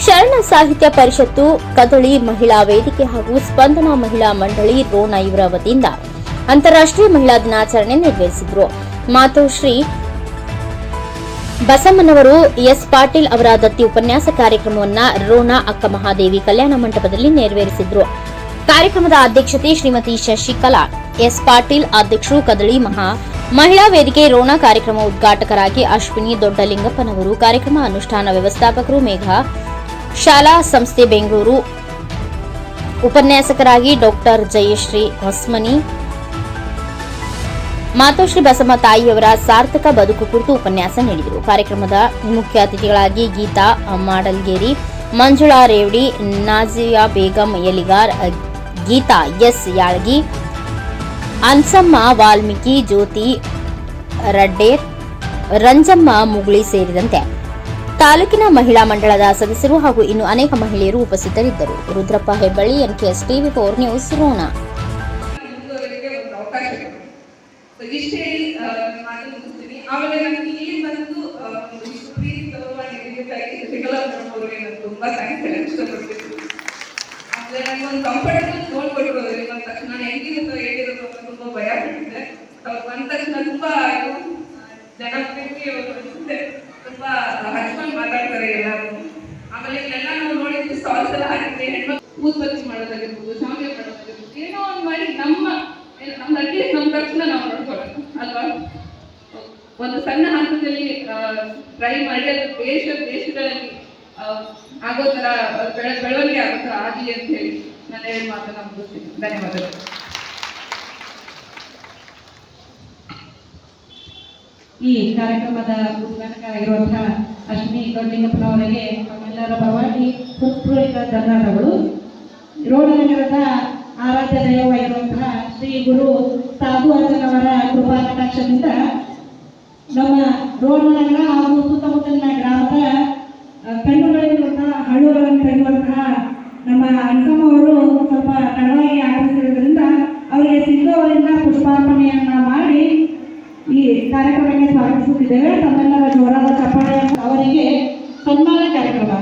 ಶರಣ ಸಾಹಿತ್ಯ ಪರಿಷತ್ತು, ಕದಳಿ ಮಹಿಳಾ ವೇದಿಕೆ ಹಾಗೂ ಸ್ಪಂದನ ಮಹಿಳಾ ಮಂಡಳಿ ರೋಣ ಇವರ ವತಿಯಿಂದ ಅಂತಾರಾಷ್ಟ್ರೀಯ ಮಹಿಳಾ ದಿನಾಚರಣೆ ನೆರವೇರಿಸಿದರು. ಮಾತೋಶ್ರೀ ಬಸಮ್ಮನವರು ಎಸ್ ಪಾಟೀಲ್ ಅವರ ದತ್ತಿ ಉಪನ್ಯಾಸ ಕಾರ್ಯಕ್ರಮವನ್ನು ರೋಣ ಅಕ್ಕ ಮಹಾದೇವಿ ಕಲ್ಯಾಣ ಮಂಟಪದಲ್ಲಿ ನೆರವೇರಿಸಿದರು. ಕಾರ್ಯಕ್ರಮದ ಅಧ್ಯಕ್ಷತೆ ಶ್ರೀಮತಿ ಶಶಿಕಲಾ ಎಸ್ ಪಾಟೀಲ್, ಅಧ್ಯಕ್ಷರು ಕದಳಿ ಮಹಿಳಾ ವೇದಿಕೆ ರೋಣ. ಕಾರ್ಯಕ್ರಮ ಉದ್ಘಾಟಕರಾಗಿ ಅಶ್ವಿನಿ ದೊಡ್ಡಲಿಂಗಪ್ಪನವರು, ಕಾರ್ಯಕ್ರಮ ಅನುಷ್ಠಾನ ವ್ಯವಸ್ಥಾಪಕರು ಮೇಘ, ಶಾಲಾ ಸಂಸ್ಥೆ ಬೆಂಗಳೂರು, ಉಪನ್ಯಾಸಕರಾಗಿ ಡಾಕ್ಟರ್ ಜಯಶ್ರೀ ಹೊಸ್ಮನಿ, ಮಾತೋಶ್ರೀ ಬಸಮ್ಮ ತಾಯಿಯವರ ಸಾರ್ಥಕ ಬದುಕು ಕುರಿತು ಉಪನ್ಯಾಸ ನೀಡಿದರು. ಕಾರ್ಯಕ್ರಮದ ಮುಖ್ಯ ಅತಿಥಿಗಳಾಗಿ ಗೀತಾ ಮಾಡಲ್ಗೇರಿ, ಮಂಜುಳಾ ರೇವಡಿ, ನಾಜಿಯಾ ಬೇಗಂ ಯಲಿಗಾರ್, ಗೀತಾ ಎಸ್ ಯಾಳಗಿ, ಅನ್ಸಮ್ಮ ವಾಲ್ಮೀಕಿ, ಜ್ಯೋತಿ ರಡ್ಡೇರ್, ರಂಜಮ್ಮ ಮುಗುಳಿ ಸೇರಿದಂತೆ ತಾಲೂಕಿನ ಮಹಿಳಾ ಮಂಡಳದ ಸದಸ್ಯರು ಹಾಗೂ ಇನ್ನು ಅನೇಕ ಮಹಿಳೆಯರು ಉಪಸ್ಥಿತರಿದ್ದರು. Rudrappa Hebballi, NKS TV4 news, Ron. ತುಂಬಾ ಹಚ್ಕೊಂಡು ಮಾತಾಡ್ತಾರೆ ಎಲ್ಲರೂ. ಆಮೇಲೆ ಎಲ್ಲ ನಾವು ನೋಡಿದ್ವಿ, ಸ್ಟಾಲ್ಸ್ ಎಲ್ಲ ಹಾಕಿದ್ರೆ ಹೆಣ್ಮಕ್ಳು ಊದ್ಬತ್ತಿ ಮಾಡೋದಾಗಿರ್ಬೋದು, ಶಾವಿಗೆ ಮಾಡೋದಾಗಿರ್ಬೋದು, ಏನೋ ಒಂದು ಮಾಡಿ ನಮ್ಮ ಅಟ್ಲೀಸ್ಟ್ ನಮ್ಮ ಖರ್ಚನ್ನ ನಾವು ನೋಡ್ಕೊಳ್ಳೋದು ಅಲ್ವಾ. ಒಂದು ಸಣ್ಣ ಹಂತದಲ್ಲಿ ಟ್ರೈ ಮಾಡಿ ಅದು ದೇಶಗಳಲ್ಲಿ ಆಗೋ ತರ ಬೆಳವಣಿಗೆ ಆಗೋ ತರ ಆಗಲಿ ಅಂತ ಹೇಳಿ ನಾನು ಹೇಳಿ ಮಾತನ್ನ ಮುಗಿಸ್ತೀನಿ. ಧನ್ಯವಾದಗಳು. ಈ ಕಾರ್ಯಕ್ರಮದ ಉದ್ಘಾಟಕರಾಗಿರುವಂತಹ ಅಶ್ವಿನಿ ದೊಡ್ಡಲಿಂಗಪ್ಪನವರಿಗೆ ತಮ್ಮೆಲ್ಲರ ಪರವಾಗಿ ಹೃತ್ಪೂರ್ವಕ ಧನ್ಯವಾದಗಳು. ರೋಣ ನಗರದ ಆರಾಧ್ಯ ದೈವವಾಗಿರುವಂತಹ ಶ್ರೀ ಗುರು ಸಾಧು ಅಜ್ಜನವರ ಕೃಪಾ ಕಟಾಕ್ಷದಿಂದ ನಮ್ಮ ರೋಣ ನಗರ ಹಾಗೂ ಸುತ್ತಮುತ್ತಲಿನ ಗ್ರಾಮದ ಕಣ್ಣುಗಳಿರುವಂತಹ ಹಳ್ಳುಗಳನ್ನು ತೆಗೆಯುವಂತಹ ನಮ್ಮ ಅಣ್ಣಮ್ಮ ಅವರು ಸ್ವಲ್ಪ ತಡವಾಗಿ ಆಗಮಿಸಿರುವುದರಿಂದ ಅವರಿಗೆ ಸಿಂಧುವರಿಂದ ಪುಷ್ಪಾರ್ಪಣೆಯನ್ನ ಮಾಡಿ ಈ ಕಾರ್ಯಕ್ರಮಕ್ಕೆ ಸ್ವಾಗತಿಸುತ್ತಿದ್ದೇವೆ. ತಮ್ಮೆಲ್ಲರ ಜೋರಾದ ಚಪ್ಪಾಳೆ. ಅವರಿಗೆ ಸನ್ಮಾನ ಕಾರ್ಯಕ್ರಮ